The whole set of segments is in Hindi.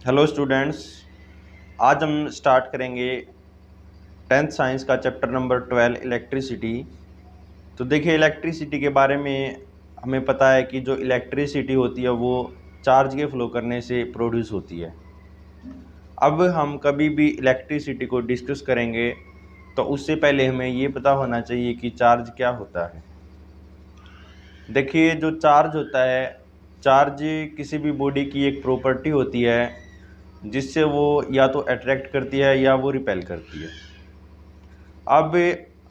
हेलो स्टूडेंट्स, आज हम स्टार्ट करेंगे 10th साइंस का चैप्टर नंबर 12 इलेक्ट्रिसिटी। तो देखिए, इलेक्ट्रिसिटी के बारे में हमें पता है कि जो इलेक्ट्रिसिटी होती है वो चार्ज के फ्लो करने से प्रोड्यूस होती है। अब हम कभी भी इलेक्ट्रिसिटी को डिस्कस करेंगे तो उससे पहले हमें ये पता होना चाहिए कि चार्ज क्या होता है। देखिए, जो चार्ज होता है, चार्ज किसी भी बॉडी की एक प्रॉपर्टी होती है जिससे वो या तो अट्रैक्ट करती है या वो रिपेल करती है। अब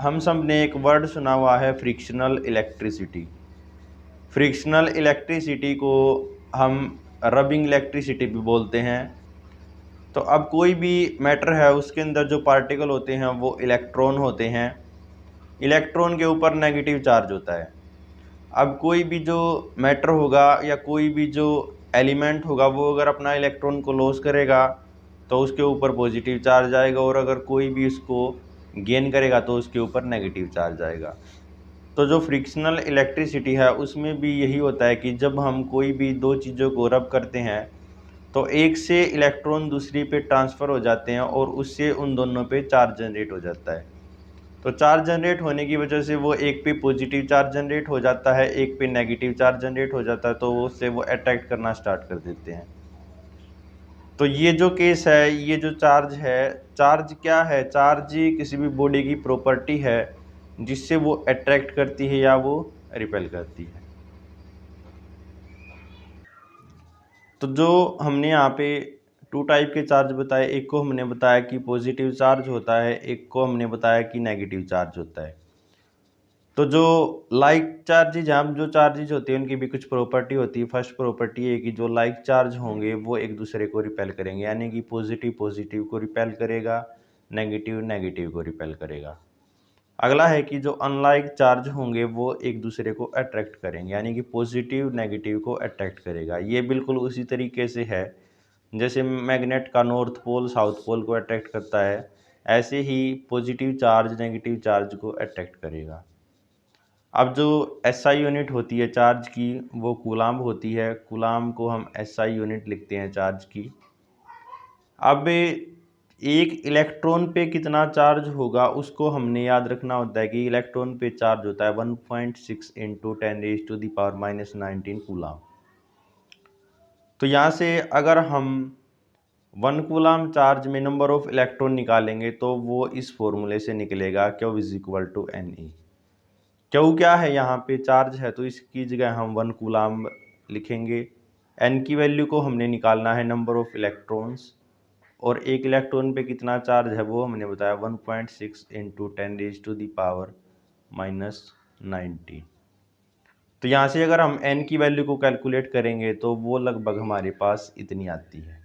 हम सब ने एक वर्ड सुना हुआ है, फ्रिक्शनल इलेक्ट्रिसिटी। फ्रिक्शनल इलेक्ट्रिसिटी को हम रबिंग इलेक्ट्रिसिटी भी बोलते हैं। तो अब कोई भी मैटर है उसके अंदर जो पार्टिकल होते हैं वो इलेक्ट्रॉन होते हैं। इलेक्ट्रॉन के ऊपर नेगेटिव चार्ज होता है। अब कोई भी जो मैटर होगा या कोई भी जो एलिमेंट होगा वो अगर अपना इलेक्ट्रॉन को लॉस करेगा तो उसके ऊपर पॉजिटिव चार्ज आएगा, और अगर कोई भी उसको गेन करेगा तो उसके ऊपर नेगेटिव चार्ज आएगा। तो जो फ्रिक्शनल इलेक्ट्रिसिटी है उसमें भी यही होता है कि जब हम कोई भी दो चीज़ों को रब करते हैं तो एक से इलेक्ट्रॉन दूसरी पे ट्रांसफ़र हो जाते हैं और उससे उन दोनों पे चार्ज जनरेट हो जाता है। तो चार्ज जनरेट होने की वजह से वो एक पे पॉजिटिव चार्ज जनरेट हो जाता है, एक पे नेगेटिव चार्ज जनरेट हो जाता है, तो उससे वो अट्रैक्ट करना स्टार्ट कर देते हैं। तो ये जो केस है, ये जो चार्ज है, चार्ज क्या है? चार्ज किसी भी बॉडी की प्रॉपर्टी है जिससे वो अट्रैक्ट करती है या वो रिपेल करती है। तो जो हमने यहाँ पे टू टाइप के चार्ज बताए, एक को हमने बताया कि पॉजिटिव चार्ज होता है, एक को हमने बताया कि नेगेटिव चार्ज होता है। तो जो लाइक चार्जेज हैं, जो चार्जेज होते हैं उनकी भी कुछ प्रॉपर्टी होती है। फर्स्ट प्रॉपर्टी है कि जो लाइक चार्ज होंगे वो एक दूसरे को रिपेल करेंगे, यानी कि पॉजिटिव पॉजिटिव को रिपेल करेगा, नेगेटिव नेगेटिव को रिपेल करेगा। अगला है कि जो अनलाइक चार्ज होंगे वो एक दूसरे को अट्रैक्ट करेंगे, यानी कि पॉजिटिव नेगेटिव को अट्रैक्ट करेगा। ये बिल्कुल उसी तरीके से है जैसे मैग्नेट का नॉर्थ पोल साउथ पोल को अट्रैक्ट करता है, ऐसे ही पॉजिटिव चार्ज नेगेटिव चार्ज को अट्रैक्ट करेगा। अब जो एसआई यूनिट होती है चार्ज की वो कूलाम्ब होती है। कूलाम्ब को हम एसआई यूनिट लिखते हैं चार्ज की। अब एक इलेक्ट्रॉन पे कितना चार्ज होगा उसको हमने याद रखना होता है कि इलेक्ट्रॉन पे चार्ज होता है 1.6 इंटू 10⁻⁻19 कूलाम्ब। तो यहाँ से अगर हम 1 कूलाम्ब चार्ज में नंबर ऑफ इलेक्ट्रॉन निकालेंगे तो वो इस फॉर्मूले से निकलेगा, Q is equal to Ne। Q क्या है? यहाँ पे चार्ज है तो इसकी जगह हम 1 कूलाम्ब लिखेंगे। एन की वैल्यू को हमने निकालना है नंबर ऑफ इलेक्ट्रॉन्स, और एक इलेक्ट्रॉन पे कितना चार्ज है वो हमने बताया 1.6 इंटू 10⁻⁻19। तो यहाँ से अगर हम एन की वैल्यू को कैलकुलेट करेंगे तो वो लगभग हमारे पास इतनी आती है।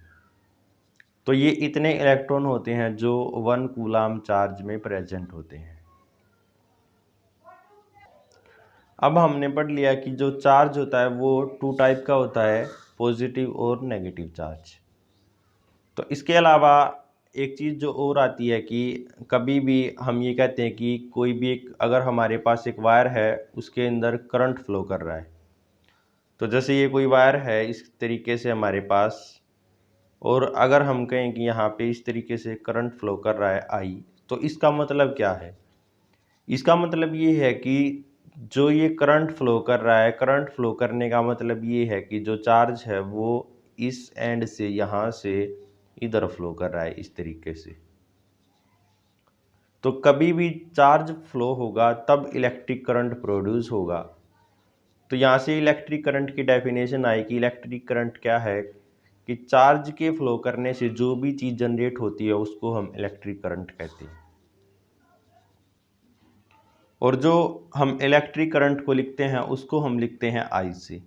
तो ये इतने इलेक्ट्रॉन होते हैं जो 1 कूलाम्ब चार्ज में प्रेजेंट होते हैं। अब हमने पढ़ लिया कि जो चार्ज होता है वो टू टाइप का होता है, पॉजिटिव और नेगेटिव चार्ज। तो इसके अलावा एक चीज़ जो और आती है कि कभी भी हम ये कहते हैं कि कोई भी एक अगर हमारे पास एक वायर है उसके अंदर करंट फ्लो कर रहा है। तो जैसे ये कोई वायर है इस तरीके से हमारे पास, और अगर हम कहें कि यहाँ पे इस तरीके से करंट फ्लो कर रहा है आई, तो इसका मतलब क्या है? इसका मतलब ये है कि जो ये करंट फ्लो कर रहा है, करंट फ्लो करने का मतलब ये है कि जो चार्ज है वो इस एंड से यहाँ से इधर फ्लो कर रहा है इस तरीके से। तो कभी भी चार्ज फ्लो होगा तब इलेक्ट्रिक करंट प्रोड्यूस होगा। तो यहाँ से इलेक्ट्रिक करंट की डेफिनेशन आई कि इलेक्ट्रिक करंट क्या है कि चार्ज के फ्लो करने से जो भी चीज़ जनरेट होती है उसको हम इलेक्ट्रिक करंट कहते हैं। और जो हम इलेक्ट्रिक करंट को लिखते हैं उसको हम लिखते हैं आई से।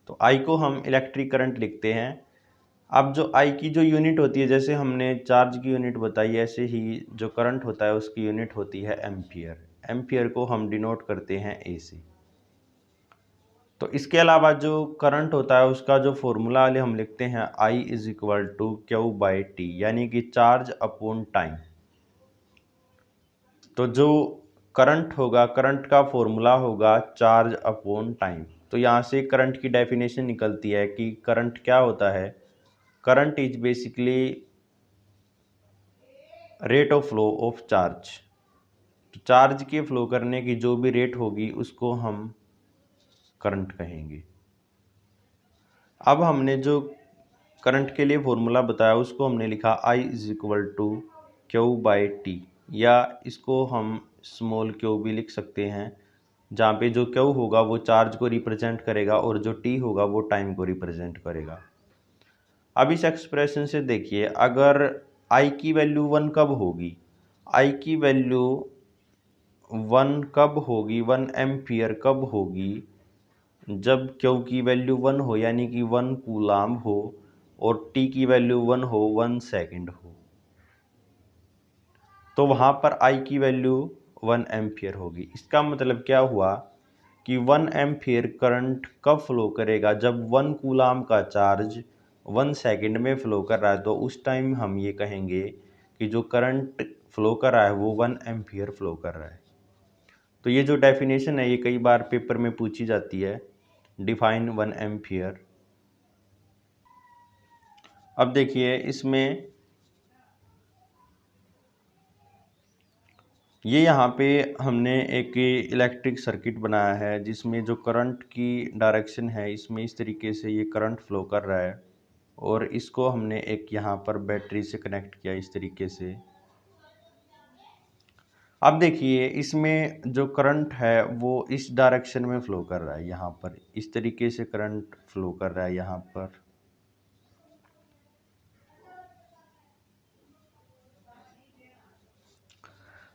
तो आई को हम इलेक्ट्रिक करंट लिखते हैं। अब जो आई की जो यूनिट होती है, जैसे हमने चार्ज की यूनिट बताई, ऐसे ही जो करंट होता है उसकी यूनिट होती है एम्पियर। एम्पियर को हम डिनोट करते हैं ए से। तो इसके अलावा जो करंट होता है उसका जो फॉर्मूला वाले हम लिखते हैं I is equal to Q by T, यानी कि चार्ज अपॉन टाइम। तो जो करंट होगा, करंट का फॉर्मूला होगा चार्ज अपॉन टाइम। तो यहाँ से करंट की डेफिनेशन निकलती है कि करंट क्या होता है? Current is basically rate of flow of charge. तो चार्ज के फ्लो करने की जो भी रेट होगी उसको हम करंट कहेंगे। अब हमने जो करंट के लिए फॉर्मूला बताया उसको हमने लिखा I is equal to Q/T, या इसको हम स्मॉल q भी लिख सकते हैं, जहाँ पे जो Q होगा वो चार्ज को रिप्रेजेंट करेगा और जो T होगा वो टाइम को रिप्रेजेंट करेगा। अब इस एक्सप्रेशन से देखिए, अगर I की वैल्यू 1 कब होगी, I की वैल्यू 1 कब होगी, 1 एम्पियर कब होगी, जब Q की वैल्यू 1 हो यानी कि 1 कूलाम हो और T की वैल्यू 1 हो, 1 सेकंड हो, तो वहाँ पर I की वैल्यू 1 एम्पियर होगी। इसका मतलब क्या हुआ कि 1 एम्पियर करंट कब फ्लो करेगा, जब 1 कूलाम का चार्ज 1 सेकंड में फ्लो कर रहा है, तो उस टाइम हम ये कहेंगे कि जो करंट फ्लो कर रहा है वो 1 एम्पियर फ्लो कर रहा है। तो ये जो डेफिनेशन है ये कई बार पेपर में पूछी जाती है, डिफाइन 1 एम्पियर। अब देखिए इसमें ये यहाँ पे हमने एक इलेक्ट्रिक सर्किट बनाया है जिसमें जो करंट की डायरेक्शन है, इसमें इस तरीके से ये करंट फ्लो कर रहा है और इसको हमने एक यहाँ पर बैटरी से कनेक्ट किया इस तरीके से। अब देखिए इसमें जो करंट है वो इस डायरेक्शन में फ्लो कर रहा है, यहाँ पर इस तरीके से करंट फ्लो कर रहा है यहाँ पर।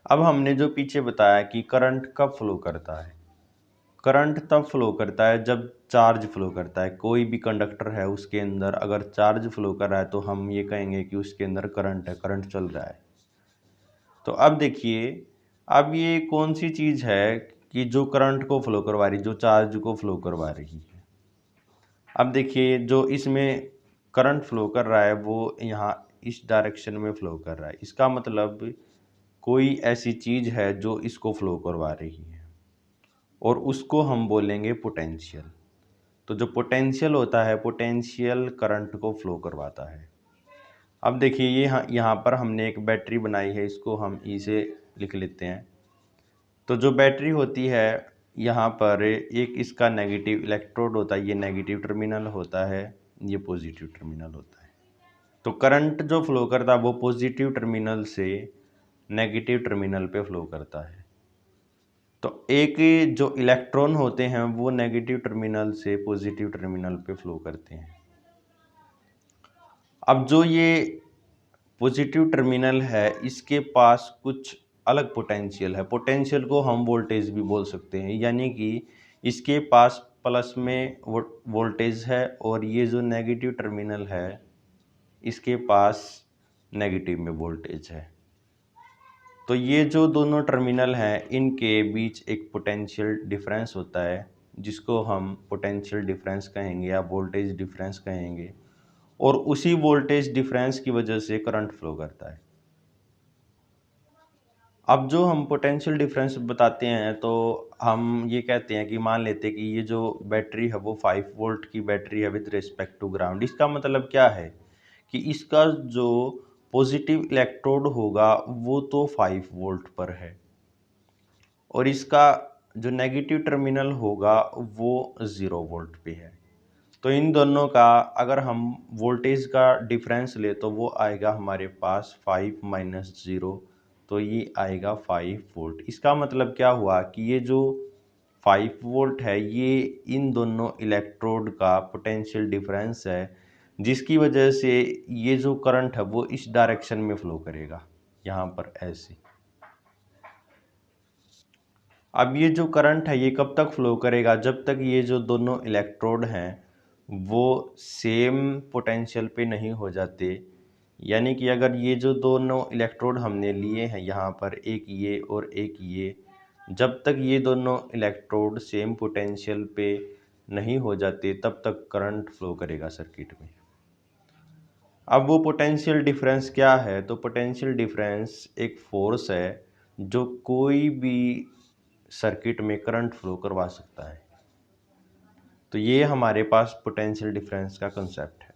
अब हमने जो पीछे बताया कि करंट कब फ्लो करता है, करंट तब फ्लो करता है जब चार्ज फ्लो करता है। कोई भी कंडक्टर है उसके अंदर अगर चार्ज फ्लो कर रहा है तो हम ये कहेंगे कि उसके अंदर करंट है, करंट चल रहा है। तो अब देखिए, अब ये कौन सी चीज़ है कि जो करंट को फ्लो करवा रही, जो चार्ज को फ्लो करवा रही है। अब देखिए जो इसमें करंट फ्लो कर रहा है वो यहाँ इस डायरेक्शन में फ्लो कर रहा है, इसका मतलब कोई ऐसी चीज़ है जो इसको फ्लो करवा रही है और उसको हम बोलेंगे पोटेंशियल। तो जो पोटेंशियल होता है, पोटेंशियल करंट को फ्लो करवाता है। अब देखिए ये यहाँ पर हमने एक बैटरी बनाई है, इसको हम ई से लिख लेते हैं। तो जो बैटरी होती है यहाँ पर एक इसका नेगेटिव इलेक्ट्रोड होता है, ये नेगेटिव टर्मिनल होता है, ये पॉजिटिव टर्मिनल होता है। तो करंट जो फ्लो करता है वो पॉजिटिव टर्मिनल से नेगेटिव टर्मिनल पे फ्लो करता है। तो एक जो इलेक्ट्रॉन होते हैं वो नेगेटिव टर्मिनल से पॉजिटिव टर्मिनल पे फ्लो करते हैं। अब जो ये पॉजिटिव टर्मिनल है इसके पास कुछ अलग पोटेंशियल है, पोटेंशियल को हम वोल्टेज भी बोल सकते हैं, यानी कि इसके पास प्लस में वोल्टेज है और ये जो नेगेटिव टर्मिनल है इसके पास नेगेटिव में वोल्टेज है। तो ये जो दोनों टर्मिनल हैं इनके बीच एक पोटेंशियल डिफरेंस होता है जिसको हम पोटेंशियल डिफरेंस कहेंगे या वोल्टेज डिफरेंस कहेंगे, और उसी वोल्टेज डिफरेंस की वजह से करंट फ्लो करता है। अब जो हम पोटेंशियल डिफरेंस बताते हैं तो हम ये कहते हैं कि मान लेते हैं कि ये जो बैटरी है वो 5 वोल्ट की बैटरी है विद रिस्पेक्ट टू ग्राउंड। इसका मतलब क्या है कि इसका जो पॉजिटिव इलेक्ट्रोड होगा वो तो 5 वोल्ट पर है और इसका जो नेगेटिव टर्मिनल होगा वो 0 वोल्ट पे है। तो इन दोनों का अगर हम वोल्टेज का डिफरेंस ले तो वो आएगा हमारे पास 5 माइनस 0, तो ये आएगा 5 वोल्ट। इसका मतलब क्या हुआ कि ये जो 5 वोल्ट है ये इन दोनों इलेक्ट्रोड का पोटेंशियल डिफरेंस है, जिसकी वजह से ये जो करंट है वो इस डायरेक्शन में फ्लो करेगा, यहाँ पर ऐसे। अब ये जो करंट है ये कब तक फ्लो करेगा, जब तक ये जो दोनों इलेक्ट्रोड हैं वो सेम पोटेंशियल पे नहीं हो जाते। यानी कि अगर ये जो दोनों इलेक्ट्रोड हमने लिए हैं यहाँ पर, एक ये और एक ये, जब तक ये दोनों इलेक्ट्रोड सेम पोटेंशियल पे नहीं हो जाते तब तक करंट फ्लो करेगा सर्किट में। अब वो पोटेंशियल डिफरेंस क्या है, तो पोटेंशियल डिफरेंस एक फोर्स है जो कोई भी सर्किट में करंट फ्लो करवा सकता है। तो ये हमारे पास पोटेंशियल डिफरेंस का कंसेप्ट है।